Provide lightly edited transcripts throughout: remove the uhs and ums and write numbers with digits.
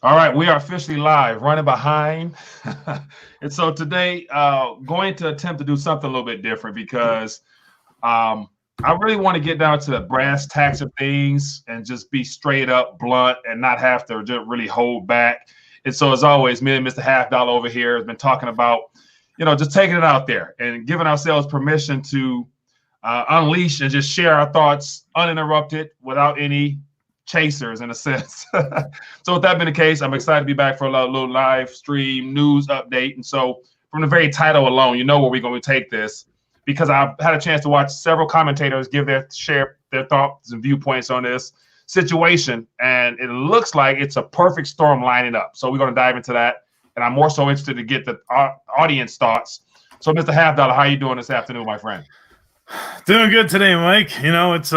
All right, we are officially live, running behind. And so today, going to attempt to do something a little bit different because I really want to get down to the brass tacks of things and just be straight up blunt and not have to just really hold back. And so, as always, me and Mr. Half Dollar over here has been talking about, just taking it out there and giving ourselves permission to unleash and just share our thoughts uninterrupted without any chasers in a sense. So with that being the case, I'm excited to be back for a little live stream news update. And so from the very title alone, you know where we're going to take this, because I've had a chance to watch several commentators share their thoughts and viewpoints on this situation, and it looks like it's a perfect storm lining up. So we're going to dive into that, and I'm more so interested to get the audience thoughts. So Mr. Half Dollar, how are you doing this afternoon, my friend? Doing good today, Mike. It's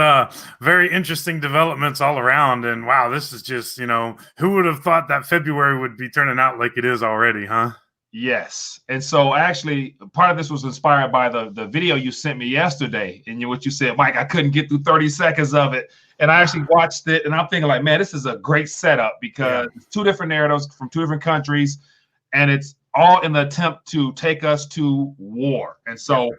very interesting developments all around. And wow, this is just, who would have thought that February would be turning out like it is already, huh? Yes. And so actually, part of this was inspired by the video you sent me yesterday. And what you said, Mike, I couldn't get through 30 seconds of it. And I actually watched it, and I'm thinking like, man, this is a great setup because it's two different narratives from two different countries. And it's all in the attempt to take us to war. And so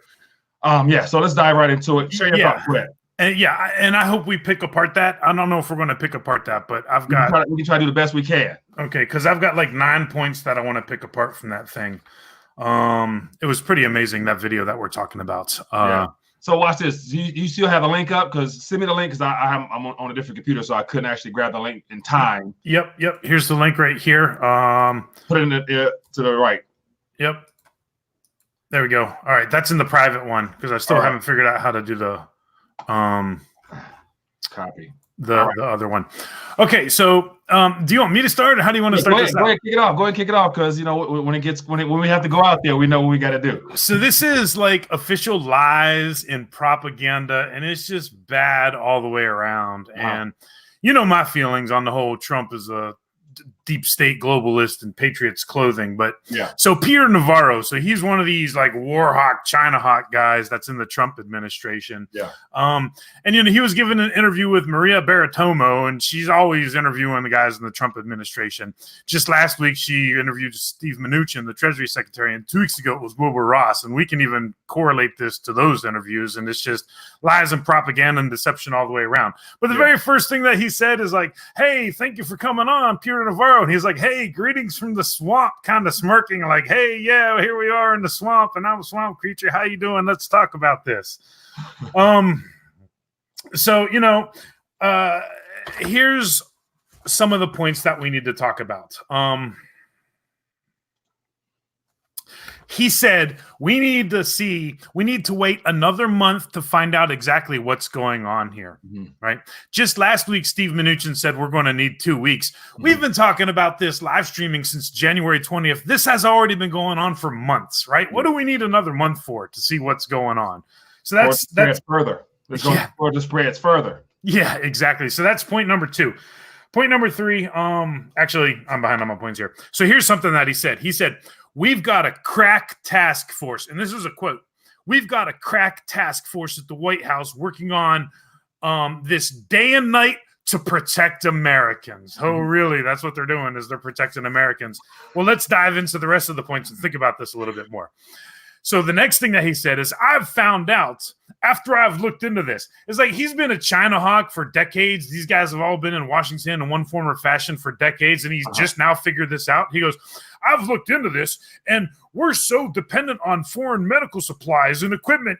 so let's dive right into it. Share your thoughts, Brett. And I hope we pick apart that. I don't know if we're going to pick apart that, but we can try to do the best we can. Okay, because I've got like 9 points that I want to pick apart from that thing. It was pretty amazing, that video that we're talking about. So watch this. You still have the link up? Because send me the link, because I'm on a different computer, so I couldn't actually grab the link in time. Yep. Here's the link right here. Put it to the right. Yep. There we go. All right, that's in the private one because I still haven't figured out how to do the copy the other one. Okay, so do you want me to start, or how do you want to start this? Go ahead, kick it off. Go ahead, kick it off, because when we have to go out there, we know what we got to do. So this is like official lies and propaganda, and it's just bad all the way around. Wow. And my feelings on the whole Trump is a deep state globalist and patriots clothing. But so Peter Navarro, so he's one of these like war hawk, China hawk guys that's in the Trump administration. And he was given an interview with Maria Bartiromo, and she's always interviewing the guys in the Trump administration. Just last week she interviewed Steve Mnuchin, the Treasury Secretary, and 2 weeks ago it was Wilbur Ross. And we can even correlate this to those interviews, and it's just lies and propaganda and deception all the way around. But the very first thing that he said is like, "Hey, thank you for coming on, Peter Navarro." And he's like, "Hey, greetings from the swamp," kind of smirking like, "Hey, yeah, here we are in the swamp, and I'm a swamp creature. How you doing? Let's talk about this." Here's some of the points that we need to talk about. He said, we need to wait another month to find out exactly what's going on here, right? Just last week, Steve Mnuchin said we're going to need 2 weeks. We've been talking about this live streaming since January 20th. This has already been going on for months, right? What do we need another month for to see what's going on? So that's further. It's going to spread further. Yeah, exactly. So that's point number 2. Point number 3, actually, I'm behind on my points here. So here's something that he said. He said, "We've got a crack task force." And this is a quote. "We've got a crack task force at the White House working on this day and night to protect Americans." Oh, really? That's what they're doing, is they're protecting Americans. Well, let's dive into the rest of the points and think about this a little bit more. So the next thing that he said is, "I've found out after I've looked into this." It's like he's been a China hawk for decades. These guys have all been in Washington in one form or fashion for decades, and he's just now figured this out. He goes, "I've looked into this, and we're so dependent on foreign medical supplies and equipment.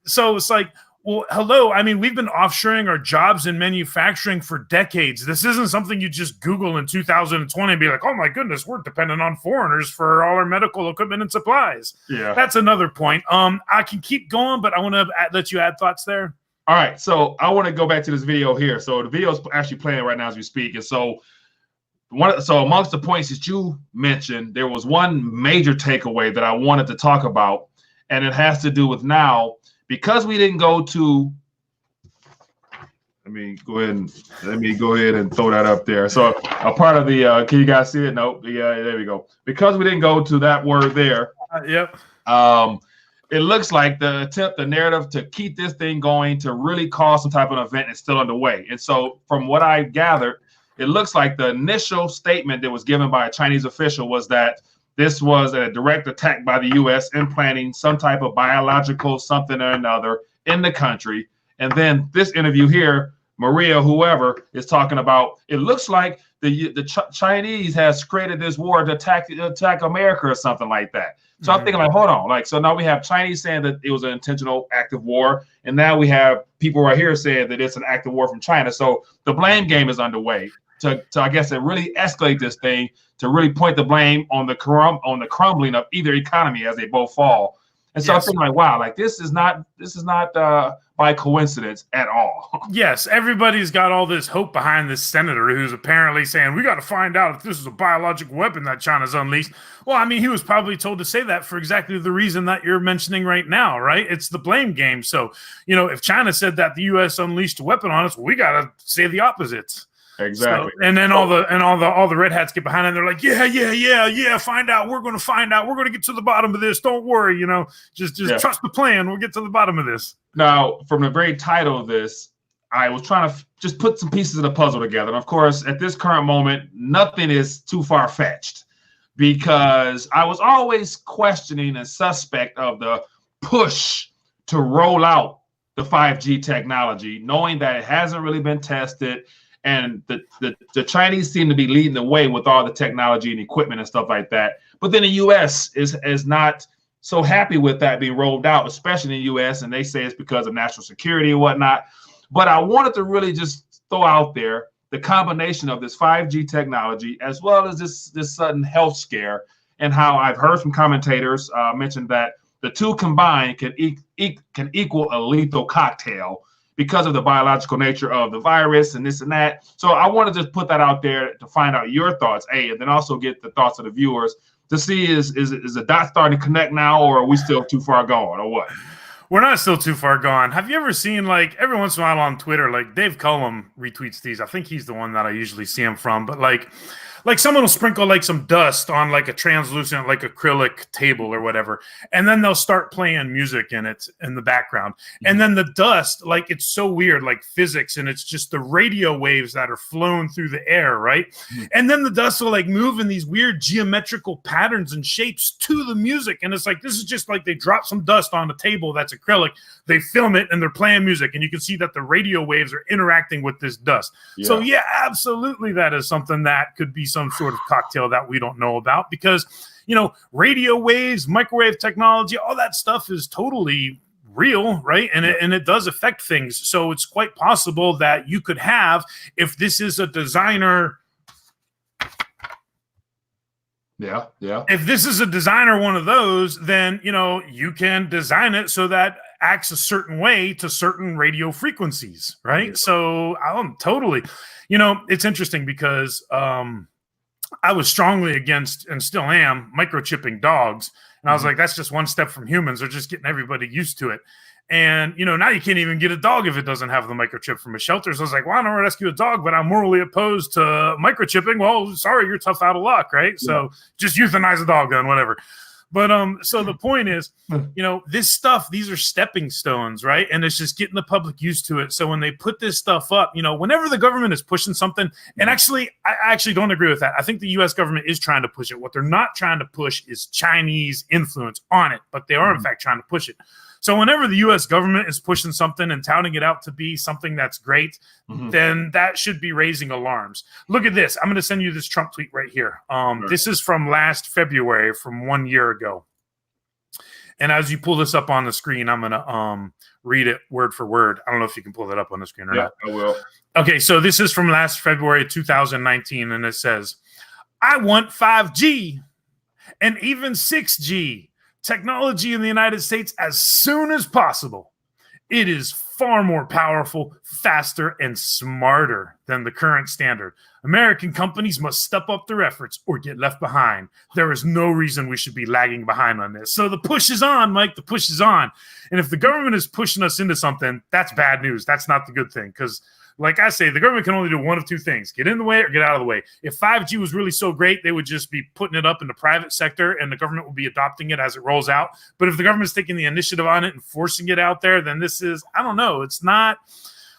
So it's like, well, hello. I mean, we've been offshoring our jobs in manufacturing for decades. This isn't something you just Google in 2020 and be like, oh my goodness, we're dependent on foreigners for all our medical equipment and supplies." Yeah, that's another point. I can keep going, but I want to let you add thoughts there. All right, so I want to go back to this video here. So the video is actually playing right now as we speak, and so amongst the points that you mentioned, there was one major takeaway that I wanted to talk about, and it has to do with now, because we didn't go to. Let me go ahead and throw that up there. So a part of the can you guys see it? Nope. Yeah, there we go. Because we didn't go to that word there. Yep. It looks like the narrative to keep this thing going, to really cause some type of event, is still underway. And so from what I gathered, it looks like the initial statement that was given by a Chinese official was that this was a direct attack by the U.S. implanting some type of biological something or another in the country. And then this interview here, Maria, whoever, is talking about, it looks like the Chinese has created this war to attack America or something like that. So I'm thinking like, hold on, like, so now we have Chinese saying that it was an intentional active war, and now we have people right here saying that it's an active war from China. So the blame game is underway to I guess, to really escalate this thing, to really point the blame on the crumbling of either economy as they both fall. And so I'm thinking like, wow, like this is not by coincidence at all. Yes, everybody's got all this hope behind this senator who's apparently saying, we got to find out if this is a biological weapon that China's unleashed. Well, I mean, he was probably told to say that for exactly the reason that you're mentioning right now, right? It's the blame game. So, if China said that the U.S. unleashed a weapon on us, well, we got to say the opposites. Exactly. So, and then all the red hats get behind it. And they're like, yeah. Find out. We're going to find out. We're going to get to the bottom of this. Don't worry. Just trust the plan. We'll get to the bottom of this. Now, from the very title of this, I was trying to just put some pieces of the puzzle together. And of course, at this current moment, nothing is too far fetched, because I was always questioning and suspect of the push to roll out the 5G technology, knowing that it hasn't really been tested. And the Chinese seem to be leading the way with all the technology and equipment and stuff like that. But then the U.S. is not so happy with that being rolled out, especially in the U.S. And they say it's because of national security and whatnot. But I wanted to really just throw out there the combination of this 5G technology as well as this sudden health scare, and how I've heard from commentators mention that the two combined can equal a lethal cocktail because of the biological nature of the virus and this and that. So I want to just put that out there to find out your thoughts, and then also get the thoughts of the viewers to see is the dots starting to connect now, or are we still too far gone, or what? We're not still too far gone. Have you ever seen, like, every once in a while on Twitter, like Dave Cullum retweets these. I think he's the one that I usually see him from, but like someone will sprinkle like some dust on like a translucent, like acrylic table or whatever, and then they'll start playing music in it in the background. And then the dust, like, it's so weird, like physics, and it's just the radio waves that are flown through the air, right? And then the dust will like move in these weird geometrical patterns and shapes to the music, and it's like, this is just like they drop some dust on a table that's acrylic, they film it, and they're playing music, and you can see that the radio waves are interacting with this dust. So yeah, absolutely, that is something that could be some sort of cocktail that we don't know about, because radio waves, microwave technology, all that stuff is totally real, right? And it does affect things. So it's quite possible that you could have, if this is a designer, if this is a designer one of those, then you can design it so that acts a certain way to certain radio frequencies, right? So I'm totally, it's interesting because I was strongly against, and still am, microchipping dogs. And I was like, that's just one step from humans. They're just getting everybody used to it. And, now you can't even get a dog if it doesn't have the microchip from a shelter. So I was like, well, I don't rescue a dog, but I'm morally opposed to microchipping. Well, sorry, you're tough out of luck, right? So just euthanize a dog then, whatever. But so the point is, this stuff, these are stepping stones, right? And it's just getting the public used to it. So when they put this stuff up, whenever the government is pushing something, and I actually don't agree with that. I think the U.S. government is trying to push it. What they're not trying to push is Chinese influence on it, but they are in fact trying to push it. So whenever the U.S. government is pushing something and touting it out to be something that's great, then that should be raising alarms. Look at this. I'm going to send you this Trump tweet right here. This is from last February, from 1 year ago. And as you pull this up on the screen, I'm going to read it word for word. I don't know if you can pull that up on the screen or not. I will. Okay, so this is from last February 2019, and it says, I want 5G and even 6G technology in the United States as soon as possible. It is far more powerful, faster, and smarter than the current standard. American companies must step up their efforts or get left behind. There is no reason we should be lagging behind on this. So the push is on, Mike. The push is on. And if the government is pushing us into something, that's bad news. That's not the good thing, because like I say, the government can only do one of two things: get in the way or get out of the way. If 5G was really so great, they would just be putting it up in the private sector and the government will be adopting it as it rolls out. But if the government's taking the initiative on it and forcing it out there, then this is, I don't know. It's not,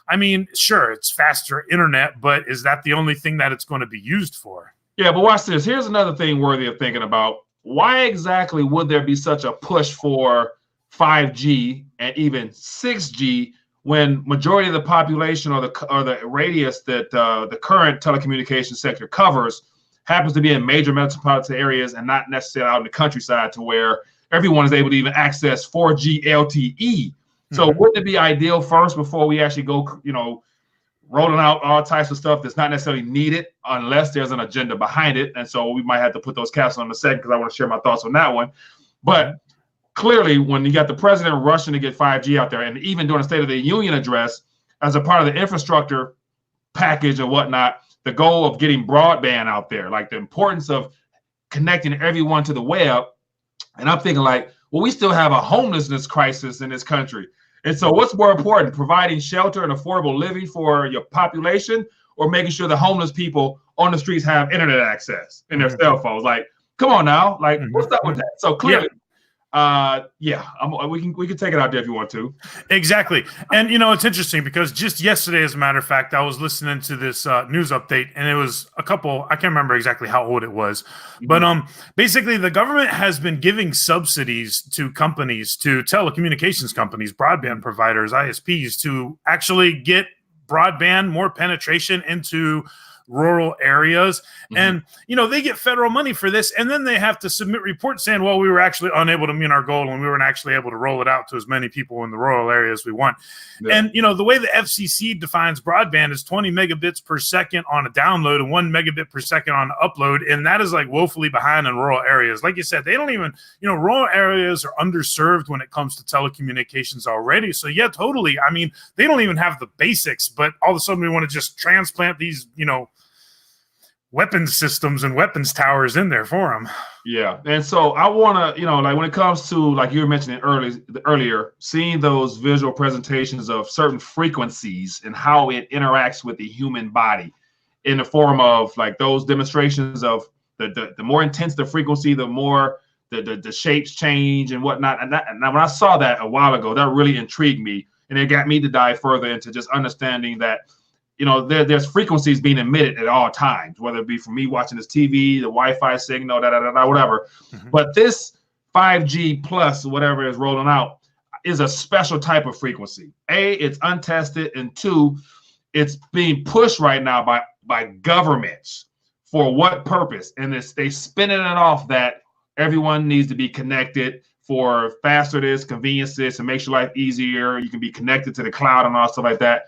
I mean, sure, it's faster internet, but is that the only thing that it's going to be used for? Yeah, but watch this. Here's another thing worthy of thinking about. Why exactly would there be such a push for 5G and even 6G when majority of the population or the radius that the current telecommunications sector covers happens to be in major metropolitan areas and not necessarily out in the countryside to where everyone is able to even access 4G LTE? So wouldn't it be ideal first before we actually go, rolling out all types of stuff that's not necessarily needed unless there's an agenda behind it? And so we might have to put those caps on in a second because I want to share my thoughts on that one. But clearly, when you got the president rushing to get 5G out there, and even during the State of the Union address, as a part of the infrastructure package and whatnot, the goal of getting broadband out there, like the importance of connecting everyone to the web. And I'm thinking like, well, we still have a homelessness crisis in this country. And so what's more important, providing shelter and affordable living for your population or making sure the homeless people on the streets have internet access in their cell phones? Like, come on now, like what's up with that? So clearly, we can take it out there if you want to. Exactly. And it's interesting because just yesterday, as a matter of fact, I was listening to this news update, and it was I can't remember exactly how old it was, but basically the government has been giving subsidies to companies, to telecommunications companies, broadband providers, ISPs, to actually get broadband more penetration into rural areas. And they get federal money for this, and then they have to submit reports saying, well, we were actually unable to meet our goal and we weren't actually able to roll it out to as many people in the rural areas we want. And the way the FCC defines broadband is 20 megabits per second on a download and 1 megabit per second on an upload, and that is like woefully behind in rural areas. Like you said, they don't even rural areas are underserved when it comes to telecommunications already. So yeah, totally, I mean, they don't even have the basics, but all of a sudden we want to just transplant these weapons systems and weapons towers in there for them. Yeah. And so I want to, like when it comes to, like you were mentioning earlier, seeing those visual presentations of certain frequencies and how it interacts with the human body in the form of like those demonstrations of the more intense the frequency, the more the shapes change and whatnot. And when I saw that a while ago, that really intrigued me. And it got me to dive further into just understanding that there's frequencies being emitted at all times, whether it be from me watching this TV, the Wi-Fi signal, whatever. But this 5G plus whatever is rolling out is a special type of frequency. A, it's untested, and two, it's being pushed right now by governments. For what purpose? And they spinning it off that everyone needs to be connected for faster this, convenience this, and makes your life easier. You can be connected to the cloud and all stuff like that.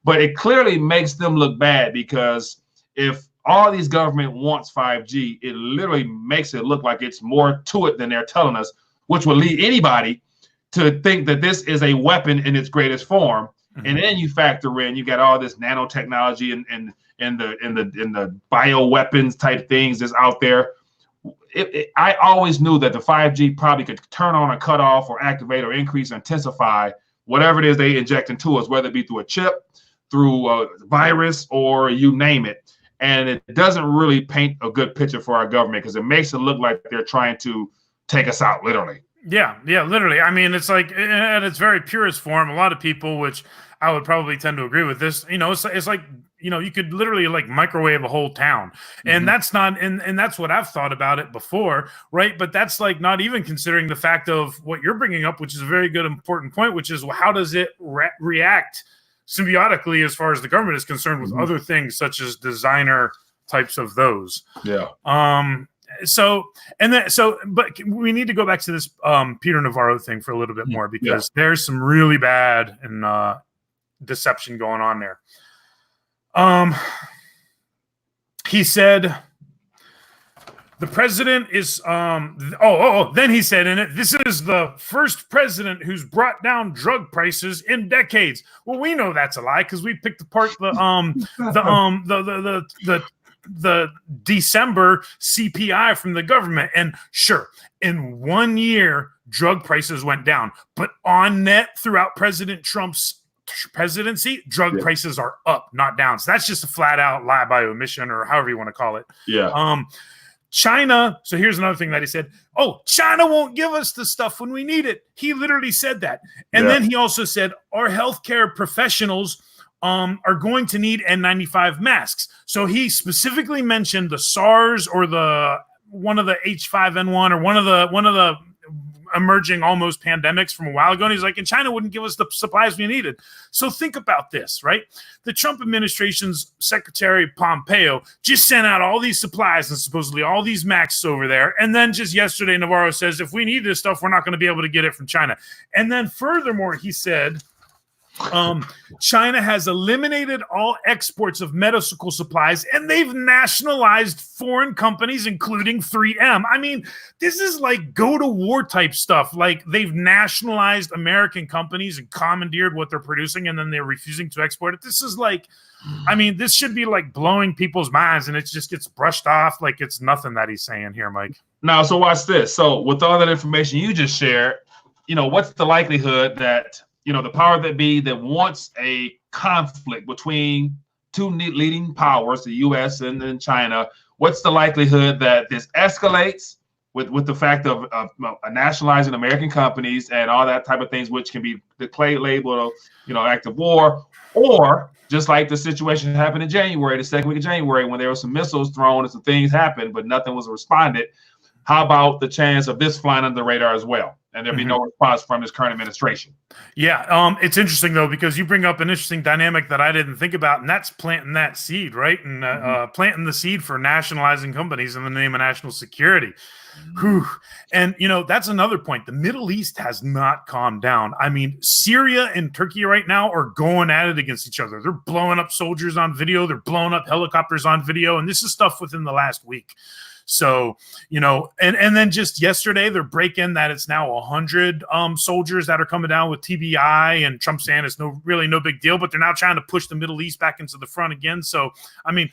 But it clearly makes them look bad because if all these government wants 5G, it literally makes it look like it's more to it than they're telling us, which will lead anybody to think that this is a weapon in its greatest form. And then you factor in, you got all this nanotechnology and the bioweapons type things that's out there. I always knew that the 5G probably could turn on or cut off or activate or increase or intensify whatever it is they inject into us, whether it be through a chip, through a virus, or you name it. And it doesn't really paint a good picture for our government because it makes it look like they're trying to take us out, literally. Yeah, literally. I mean, it's like, in its very purest form, a lot of people, which I would probably tend to agree with this, it's like, you could literally like microwave a whole town. And that's not, and that's what I've thought about it before, right? But that's like not even considering the fact of what you're bringing up, which is a very good, important point, which is, well, how does it react symbiotically as far as the government is concerned with other things such as designer types of those. Yeah. But we need to go back to this Peter Navarro thing for a little bit more because there's some really bad and deception going on there. He said the president is then he said in it, this is the first president who's brought down drug prices in decades. Well, we know that's a lie because we picked apart the December CPI from the government. And sure, in 1 year, drug prices went down, but on net throughout President Trump's presidency, drug prices are up, not down. So that's just a flat out lie by omission, or however you want to call it. Yeah. China. So here's another thing that he said. Oh, China won't give us the stuff when we need it. He literally said that. And then he also said our healthcare professionals are going to need N95 masks. So he specifically mentioned the SARS or one of the H5N1 or one of the emerging almost pandemics from a while ago. And he's like, and China wouldn't give us the supplies we needed. So think about this, right? The Trump administration's Secretary Pompeo just sent out all these supplies and supposedly all these masks over there. And then just yesterday, Navarro says, if we need this stuff, we're not going to be able to get it from China. And then furthermore, he said, China has eliminated all exports of medical supplies and they've nationalized foreign companies, including 3M. I mean, this is like go to war type stuff. Like they've nationalized American companies and commandeered what they're producing and then they're refusing to export it. This is like, I mean, this should be like blowing people's minds and it just gets brushed off like it's nothing that he's saying here, Mike. Now, so watch this. So with all that information you just shared, what's the likelihood that the power that be that wants a conflict between two leading powers, the U.S. and then China, what's the likelihood that this escalates with the fact of nationalizing American companies and all that type of things, which can be declared labeled, act of war, or just like the situation happened in January, the second week of January, when there were some missiles thrown and some things happened, but nothing was responded. How about the chance of this flying under the radar as well? And there'll be no response from this current administration. Yeah, it's interesting, though, because you bring up an interesting dynamic that I didn't think about, and that's planting that seed, right? And planting the seed for nationalizing companies in the name of national security. Whew. And, that's another point. The Middle East has not calmed down. I mean, Syria and Turkey right now are going at it against each other. They're blowing up soldiers on video. They're blowing up helicopters on video. And this is stuff within the last week. So, and then just yesterday, they're breaking that it's now 100 soldiers that are coming down with TBI, and Trump saying it's no big deal, but they're now trying to push the Middle East back into the front again. So, I mean,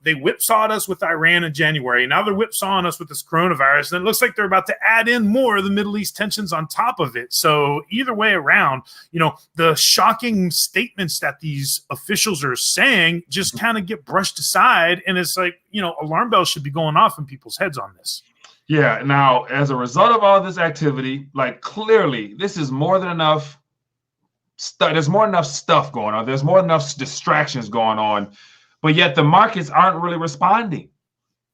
they whipsawed us with Iran in January. Now they're whipsawing us with this coronavirus. And it looks like they're about to add in more of the Middle East tensions on top of it. So either way around, the shocking statements that these officials are saying just kind of get brushed aside. And it's like, alarm bells should be going off in people's heads on this. Yeah. Now, as a result of all this activity, like clearly this is more than enough. There's more than enough stuff going on. There's more than enough distractions going on. But yet the markets aren't really responding.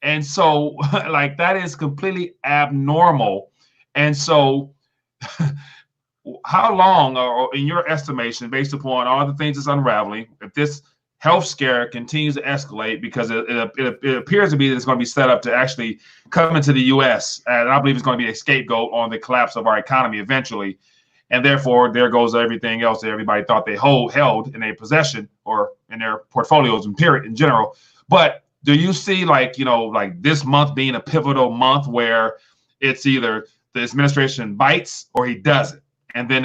And so like that is completely abnormal. And so how long, or in your estimation, based upon all the things that's unraveling, if this health scare continues to escalate, because it appears to be that it's going to be set up to actually come into the U.S., and I believe it's going to be a scapegoat on the collapse of our economy eventually. And therefore, there goes everything else that everybody thought they held in their possession or in their portfolios in general. But do you see like this month being a pivotal month where it's either the administration bites or he doesn't? And then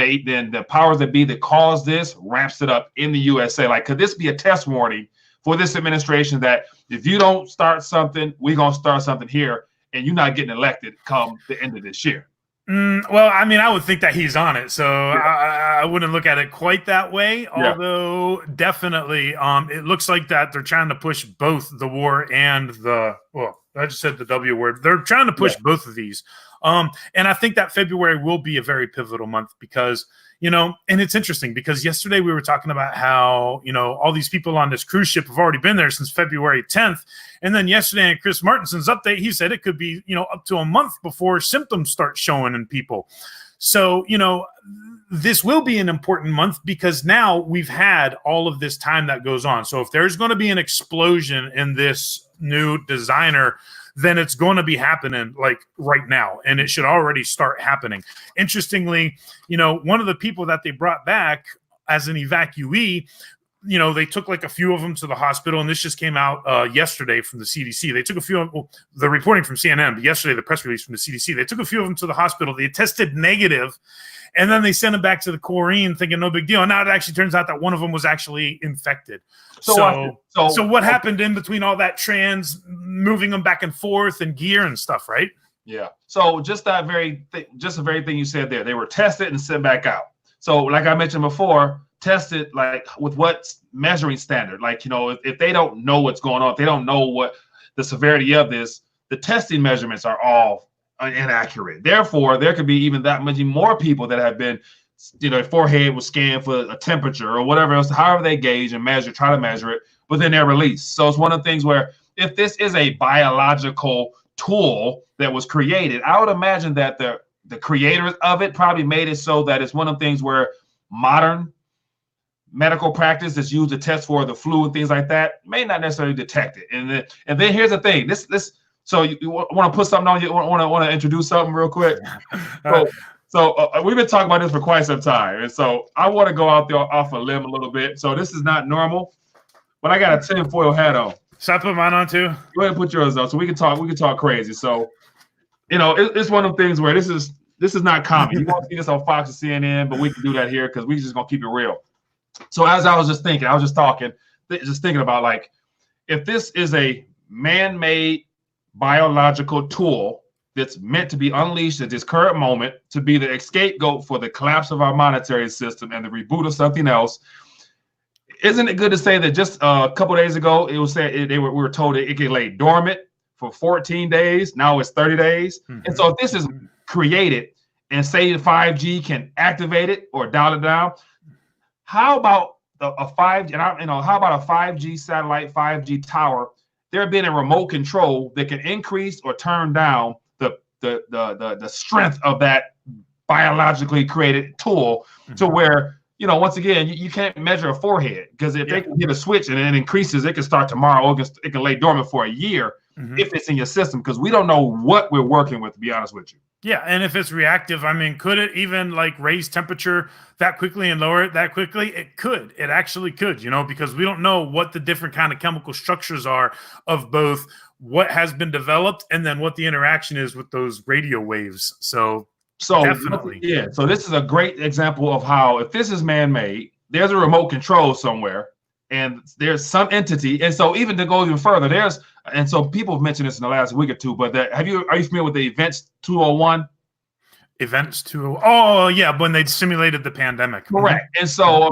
the powers that be that caused this ramps it up in the USA. Like, could this be a test warning for this administration that if you don't start something, we're going to start something here, and you're not getting elected come the end of this year? Well, I mean, I would think that he's on it, so yeah. I wouldn't look at it quite that way. Although, definitely, it looks like that they're trying to push both the war and I just said the W word. They're trying to push both of these, and I think that February will be a very pivotal month because and it's interesting because yesterday we were talking about how all these people on this cruise ship have already been there since February 10th. And then yesterday in Chris Martinson's update, he said it could be, up to a month before symptoms start showing in people. So, this will be an important month because now we've had all of this time that goes on. So if there's going to be an explosion in this new designer, then it's going to be happening like right now. And it should already start happening. Interestingly, one of the people that they brought back as an evacuee, they took like a few of them to the hospital, and this just came out yesterday from the CDC. They took a few of them, the reporting from CNN, but yesterday the press release from the CDC. They took a few of them to the hospital. They tested negative, and then they sent them back to the quarantine thinking no big deal. And now it actually turns out that one of them was actually infected. So what happened in between all that moving them back and forth and gear and stuff, right? Yeah. So just the very thing you said there, they were tested and sent back out. So like I mentioned before, tested like with what measuring standard? Like, if they don't know what's going on, if they don't know what the severity of this, the testing measurements are all inaccurate. Therefore, there could be even that many more people that have been their forehead was scanned for a temperature or whatever else, however they gauge and try to measure it, but then they're released. So it's one of the things where if this is a biological tool that was created, I would imagine that the creators of it probably made it so that it's one of the things where modern medical practice that's used to test for the flu and things like that may not necessarily detect it. And then here's the thing. So you want to put something on? You want to introduce something real quick? So we've been talking about this for quite some time, and so I want to go out there off a limb a little bit. So this is not normal, but I got a tinfoil hat on. Should I put mine on too? Go ahead and put yours on, so we can talk crazy. So it's one of the things where this is not common. You won't see this on Fox or CNN, but we can do that here because we're just gonna keep it real. So as I was just thinking, just thinking about, like, if this is a man-made biological tool that's meant to be unleashed at this current moment to be the scapegoat for the collapse of our monetary system and the reboot of something else, isn't it good to say that just a couple of days ago it was said we were told that it can lay dormant for 14 days. Now it's 30 days. Mm-hmm. And so if this is created and say the 5G can activate it or dial it down, how about a 5G? And how about a 5G satellite, 5G tower? There being a remote control that can increase or turn down the strength of that biologically created tool to where, once again, you can't measure a forehead, because if they can hit a switch and it increases, it can start tomorrow, or it can lay dormant for a year if it's in your system, because we don't know what we're working with, to be honest with you. Yeah, and if it's reactive, I mean, could it even like raise temperature that quickly and lower it that quickly? It could. It actually could, because we don't know what the different kind of chemical structures are of both what has been developed and then what the interaction is with those radio waves. So definitely. Yeah, so this is a great example of how, if this is man-made, there's a remote control somewhere and there's some entity. And so even to go even further, and so people have mentioned this in the last week or two, but are you familiar with the Events 201? Events 201. Oh, yeah, when they simulated the pandemic. Correct. And so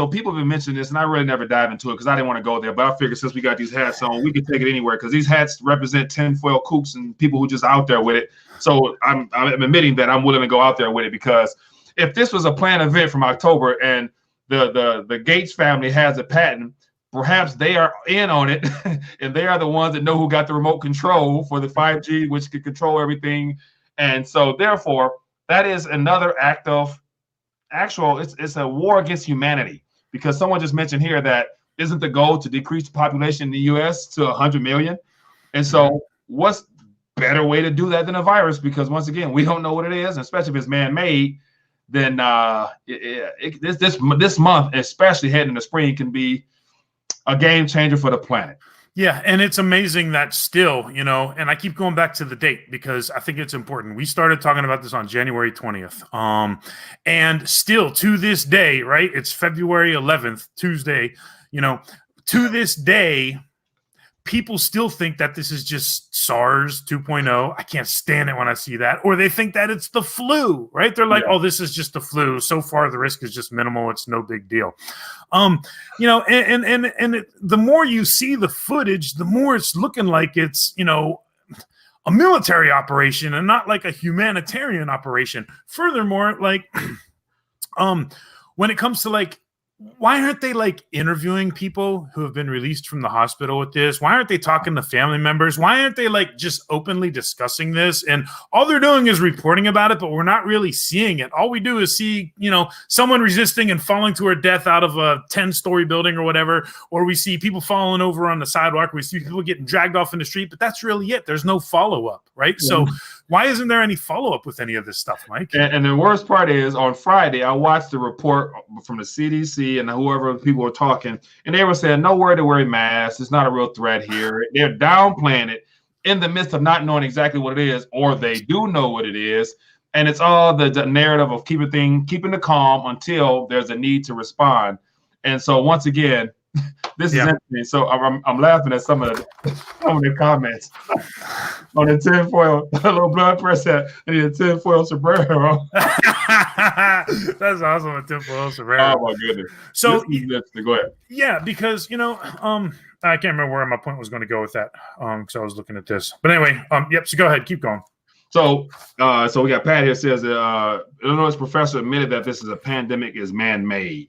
people have been mentioning this, and I really never dive into it because I didn't want to go there. But I figured since we got these hats on, we can take it anywhere, because these hats represent tinfoil kooks and people who just out there with it. So I'm admitting that I'm willing to go out there with it, because if this was a planned event from October and the Gates family has a patent, perhaps they are in on it, and they are the ones that know who got the remote control for the 5G, which could control everything. And so therefore, that is another act of it's a war against humanity, because someone just mentioned here that isn't the goal to decrease the population in the US to 100 million. And so what's better way to do that than a virus? Because once again, we don't know what it is, especially if it's man-made. Then this month, especially heading into spring, can be a game changer for the planet. Yeah, and it's amazing that still, and I keep going back to the date because I think it's important. We started talking about this on January 20th. And still to this day, right? It's February 11th, Tuesday, to this day, people still think that this is just SARS 2.0. I can't stand it when I see that. Or they think that it's the flu, right? They're like, oh, this is just the flu. So far, the risk is just minimal. It's no big deal. And the more you see the footage, the more it's looking like it's, a military operation and not like a humanitarian operation. Furthermore, like, when it comes to like, why aren't they like interviewing people who have been released from the hospital with this? Why aren't they talking to family members? Why aren't they like just openly discussing this? And all they're doing is reporting about it, but we're not really seeing it. All we do is see, someone resisting and falling to her death out of a 10-story building or whatever. Or we see people falling over on the sidewalk. We see people getting dragged off in the street, but that's really it. There's no follow-up, right? Yeah. So why isn't there any follow-up with any of this stuff, Mike? And the worst part is, on Friday, I watched the report from the CDC and whoever people were talking, and they were saying nowhere to wear masks. It's not a real threat here. They're downplaying it in the midst of not knowing exactly what it is, or they do know what it is. And it's all the narrative of keeping the calm until there's a need to respond. And so once again, this is interesting. So I'm laughing at some of the comments on the tinfoil, a little blood pressure. I need a tinfoil sombrero. That's awesome, a tinfoil sombrero. Oh my goodness. So go ahead. Yeah, because I can't remember where my point was going to go with that. Because I was looking at this. But anyway, so go ahead, keep going. So, so we got Pat here says Illinois professor admitted that this is a pandemic is man-made.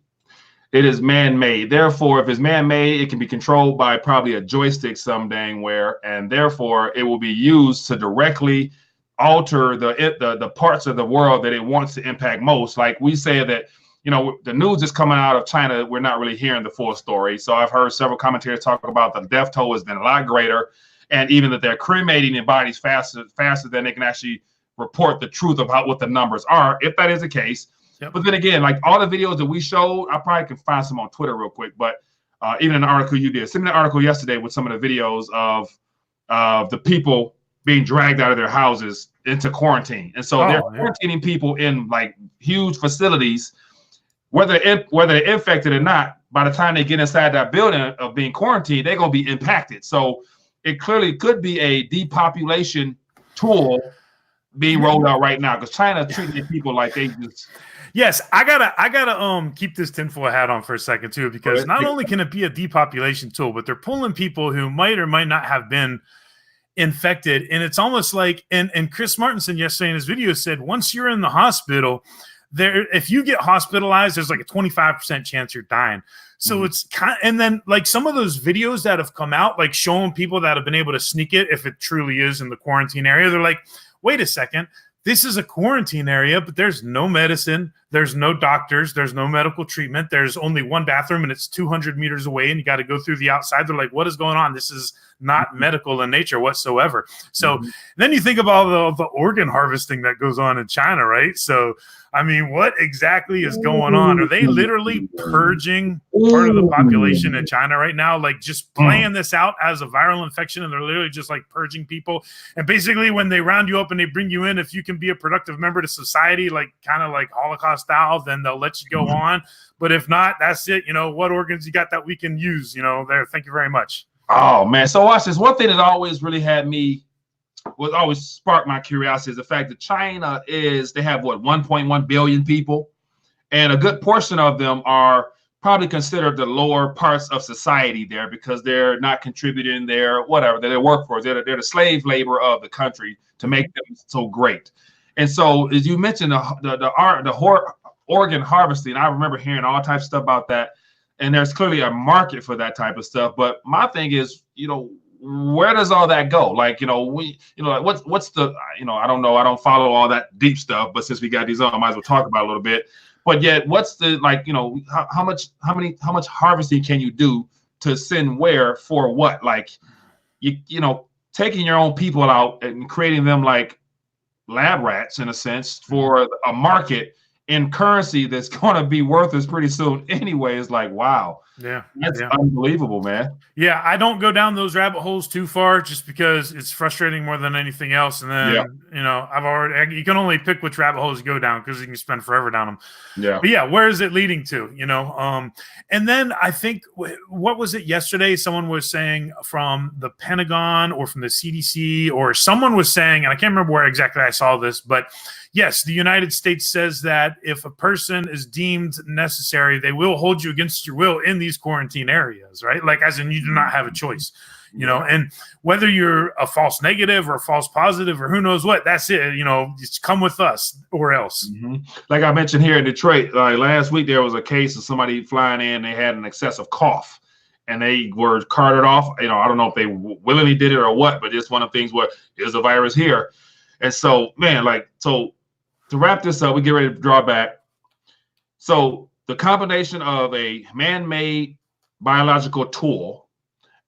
It is man-made. Therefore, if it's man-made, it can be controlled by probably a joystick some dang where, and therefore it will be used to directly alter the parts of the world that it wants to impact most. Like we say that, you know, the news is coming out of China. We're not really hearing the full story. So I've heard several commentators talk about the death toll has been a lot greater, and even that they're cremating their bodies faster than they can actually report the truth about what the numbers are, if that is the case. Yep. But then again, like all the videos that we showed, I probably can find some on Twitter real quick. But even an article you did, send me an article yesterday with some of the videos of the people being dragged out of their houses into quarantine. And so they're quarantining people in like huge facilities, whether they're infected or not. By the time they get inside that building of being quarantined, they're going to be impacted. So it clearly could be a depopulation tool being rolled out right now because China is treating people like they just. Yes, I gotta keep this tinfoil hat on for a second too, because not only can it be a depopulation tool, but they're pulling people who might or might not have been infected, and it's almost like and Chris Martinson yesterday in his video said once you're in the hospital, if you get hospitalized, there's like a 25% chance you're dying. So it's kind and then like some of those videos that have come out, like showing people that have been able to sneak it, if it truly is in the quarantine area, they're like, wait a second. This is a quarantine area, but there's no medicine. There's no doctors. There's no medical treatment. There's only one bathroom and it's 200 meters away and you got to go through the outside. They're like, what is going on? This is not medical in nature whatsoever. So then you think about the organ harvesting that goes on in China, right? So, I mean, what exactly is going on? Are they literally purging part of the population in China right now? Like just playing this out as a viral infection and they're literally just like purging people. And basically when they round you up and they bring you in, if you can be a productive member to society, like kind of like Holocaust style, then they'll let you go on. But if not, that's it. You know, what organs you got that we can use, you know, there. Thank you very much. Oh, man. So watch this. One thing that always really had me always sparked my curiosity is the fact that China they have what, 1.1 billion people, and a good portion of them are probably considered the lower parts of society there because they're not contributing their workforce. They're the slave labor of the country to make them so great. And so, as you mentioned, the organ harvesting, I remember hearing all types of stuff about that, and there's clearly a market for that type of stuff. But my thing is, you know, where does all that go? Like, you know, what's the, you know, I don't know. I don't follow all that deep stuff, but since we got these on, I might as well talk about it a little bit. But yet, what's the, like, you know, how much harvesting can you do to send where for what? Like, you know, taking your own people out and creating them like lab rats in a sense for a market in currency that's going to be worthless pretty soon anyway. Is like, wow. Yeah, that's unbelievable, man. Yeah, I don't go down those rabbit holes too far just because it's frustrating more than anything else. And then, you know, you can only pick which rabbit holes you go down because you can spend forever down them. Yeah. But yeah, where is it leading to, you know? And then I think, what was it yesterday? Someone was saying from the Pentagon or from the CDC, or someone was saying, and I can't remember where exactly I saw this, but yes, the United States says that if a person is deemed necessary, they will hold you against your will in these quarantine areas, right? Like, as in, you do not have a choice, you know, and whether you're a false negative or a false positive or who knows what, that's it, you know, just come with us or else. Like I mentioned here in Detroit, last week, there was a case of somebody flying in, they had an excessive cough and they were carted off. You know, I don't know if they willingly did it or what, but it's one of the things where there's a virus here. And so, man, like, so to wrap this up, we get ready to draw back. So the combination of a man-made biological tool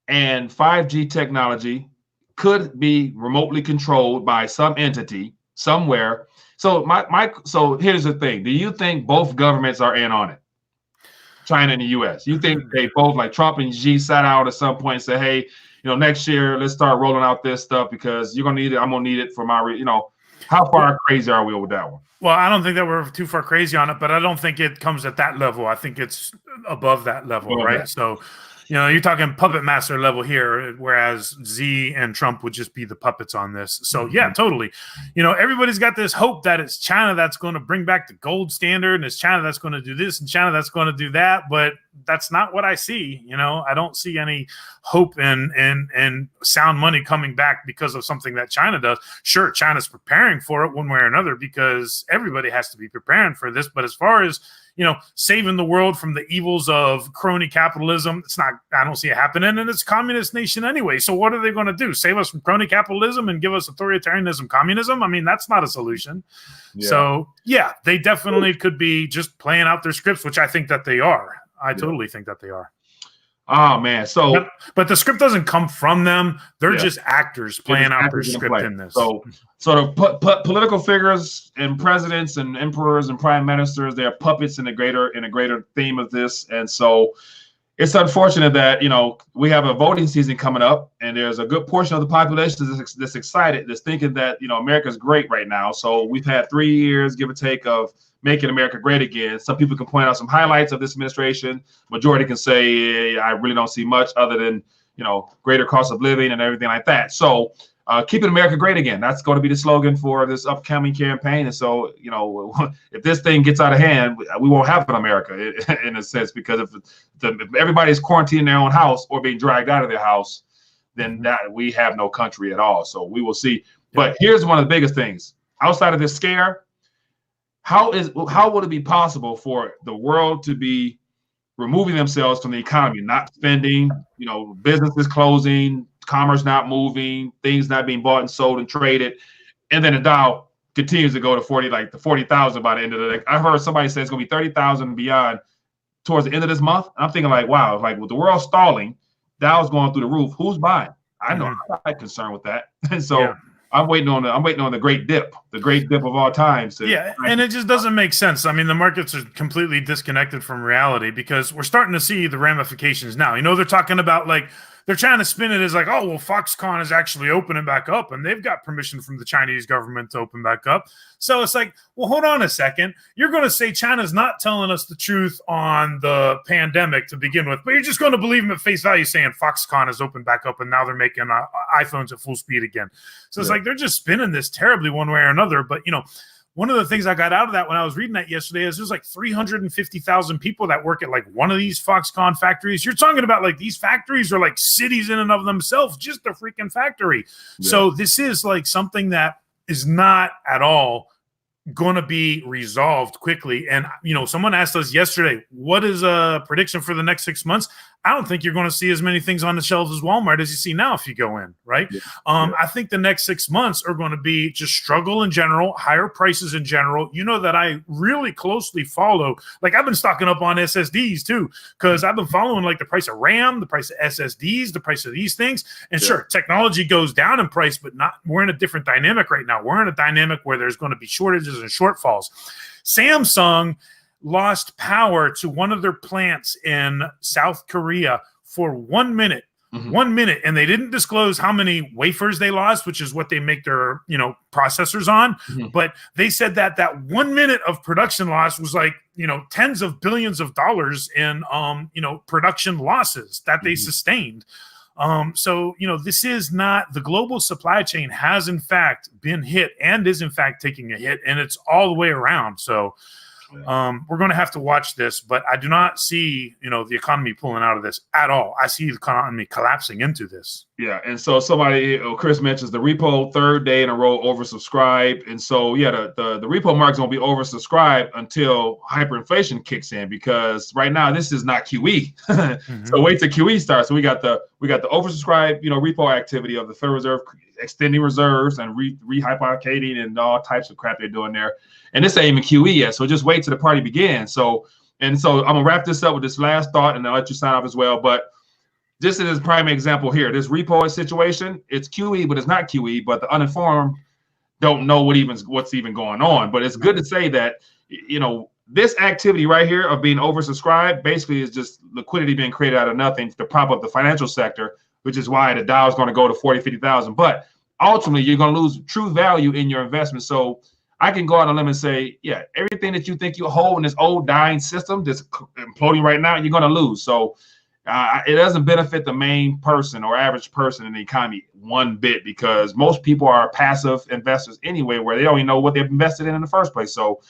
and 5G technology could be remotely controlled by some entity somewhere. So so here's the thing. Do you think both governments are in on it? China and the US. You think they both, like Trump and Xi, sat out at some point and said, hey, you know, next year, let's start rolling out this stuff because you're going to need it. I'm going to need it for my, you know, how far crazy are we with that one? Well, I don't think that we're too far crazy on it, but I don't think it comes at that level. I think it's above that level, right? So, you know, you're talking puppet master level here, whereas Z and Trump would just be the puppets on this. So, yeah, totally. You know, everybody's got this hope that it's China that's going to bring back the gold standard, and it's China that's going to do this, and China that's going to do that. But that's not what I see. I don't see any hope in sound money coming back because of something that China does. Sure, China's preparing for it one way or another because everybody has to be preparing for this. But as far as saving the world from the evils of crony capitalism, I don't see it happening, and it's a communist nation anyway. So what are they going to do? Save us from crony capitalism and give us authoritarianism, communism? I mean, that's not a solution. Yeah. So yeah, they definitely could be just playing out their scripts, which I think that they are. I totally think that they are. Oh man! But the script doesn't come from them. They're just actors playing out their script in this. So the political figures and presidents and emperors and prime ministers, they are puppets in a greater theme of this. And so it's unfortunate that we have a voting season coming up, and there's a good portion of the population that's excited, that's thinking that America's great right now. So we've had 3 years, give or take, of making America great again. Some people can point out some highlights of this administration. Majority can say, I really don't see much other than, greater cost of living and everything like that. So keeping America great again, that's going to be the slogan for this upcoming campaign. And so, if this thing gets out of hand, we won't have an America in a sense, because if everybody's quarantined in their own house or being dragged out of their house, then that we have no country at all. So we will see. But here's one of the biggest things. Outside of this scare, how would it be possible for the world to be removing themselves from the economy, not spending, businesses closing, commerce not moving, things not being bought and sold and traded, and then the Dow continues to go to 40,000 by the end of the day? I heard somebody say it's going to be 30,000 and beyond towards the end of this month. I'm thinking wow, with the world stalling, Dow's going through the roof. Who's buying? I know I'm not concerned with that, and so. Yeah. I'm waiting on the great dip of all time. And it just doesn't make sense. I mean, the markets are completely disconnected from reality because we're starting to see the ramifications now. They're talking about they're trying to spin it as oh, well, Foxconn is actually opening back up and they've got permission from the Chinese government to open back up. So it's well, hold on a second. You're going to say China's not telling us the truth on the pandemic to begin with, but you're just going to believe them at face value saying Foxconn has opened back up and now they're making iPhones at full speed again. So it's they're just spinning this terribly one way or another. But, one of the things I got out of that when I was reading that yesterday is there's 350,000 people that work at one of these Foxconn factories. You're talking about these factories are cities in and of themselves, just a freaking factory. Yeah. So this is something that is not at all going to be resolved quickly. And, someone asked us yesterday, what is a prediction for the next 6 months? I don't think you're going to see as many things on the shelves as Walmart as you see now if you go in, right? Yeah. I think the next 6 months are going to be just struggle in general, higher prices in general. That I really closely follow. I've been stocking up on SSDs too, because I've been following the price of RAM, the price of SSDs, the price of these things. And sure, technology goes down in price, but we're in a different dynamic right now. We're in a dynamic where there's going to be shortages and shortfalls. Samsung lost power to one of their plants in South Korea for 1 minute. 1 minute, and they didn't disclose how many wafers they lost, which is what they make their processors on. But they said that 1 minute of production loss was tens of billions of dollars in production losses that they sustained. So this is not, the global supply chain has in fact been hit and is in fact taking a hit, and it's all the way around. So we're going to have to watch this, but I do not see, the economy pulling out of this at all. I see the economy collapsing into this. Yeah. And so Chris mentions the repo third day in a row oversubscribed. And so, the repo market's going to be oversubscribed until hyperinflation kicks in, because right now this is not QE. So wait till QE starts. So we got the oversubscribed, repo activity of the Federal Reserve extending reserves and rehypothecating and all types of crap they're doing there. And this ain't even QE yet, so just wait till the party begins. So I'm gonna wrap this up with this last thought, and I'll let you sign off as well. But this is a prime example here. This repo situation, it's QE, but it's not QE. But the uninformed don't know what's even going on. But it's good to say that this activity right here of being oversubscribed basically is just liquidity being created out of nothing to prop up the financial sector, which is why the Dow is going to go to 50,000. But ultimately, you're going to lose true value in your investment. So I can go out on a limb and say, everything that you think you hold in this old dying system that's imploding right now, you're going to lose. So it doesn't benefit the main person or average person in the economy one bit, because most people are passive investors anyway, where they don't even know what they've invested in the first place. So,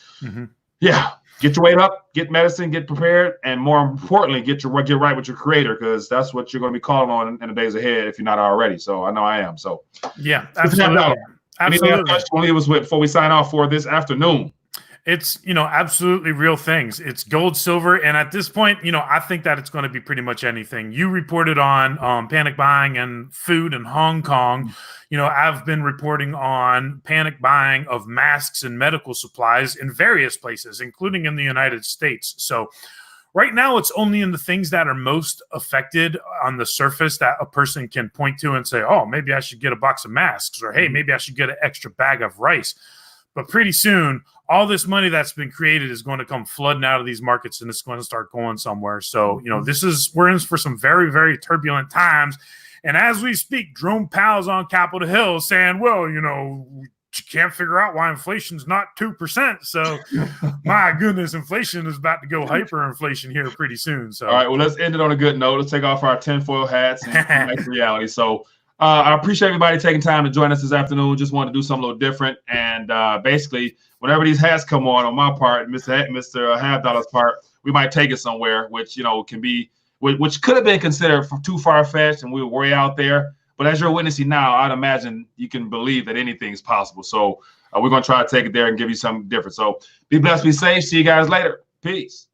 get your weight up, get medicine, get prepared, and more importantly, get right with your creator, because that's what you're going to be calling on in the days ahead if you're not already. So I know I am. So yeah, absolutely. Anything else you want to leave us with before we sign off for this afternoon? It's, absolutely real things. It's gold, silver. And at this point, I think that it's going to be pretty much anything. You reported on panic buying and food in Hong Kong. I've been reporting on panic buying of masks and medical supplies in various places, including in the United States. So right now, it's only in the things that are most affected on the surface that a person can point to and say, oh, maybe I should get a box of masks, or hey, maybe I should get an extra bag of rice. But pretty soon, all this money that's been created is going to come flooding out of these markets, and it's going to start going somewhere. So, we're in for some very, very turbulent times. And as we speak, Jerome Powell's on Capitol Hill saying, well, you can't figure out why inflation's not 2%. So, my goodness, inflation is about to go hyperinflation here pretty soon. So, all right, well, let's end it on a good note. Let's take off our tinfoil hats and make reality. So, I appreciate everybody taking time to join us this afternoon. Just wanted to do something a little different. And basically, whenever these hats come on my part, Mr. Half Dollar's part, we might take it somewhere, which, can be, which could have been considered too far-fetched, and we were way out there. But as you're witnessing now, I'd imagine you can believe that anything's possible. So we're going to try to take it there and give you something different. So be blessed, be safe. See you guys later. Peace.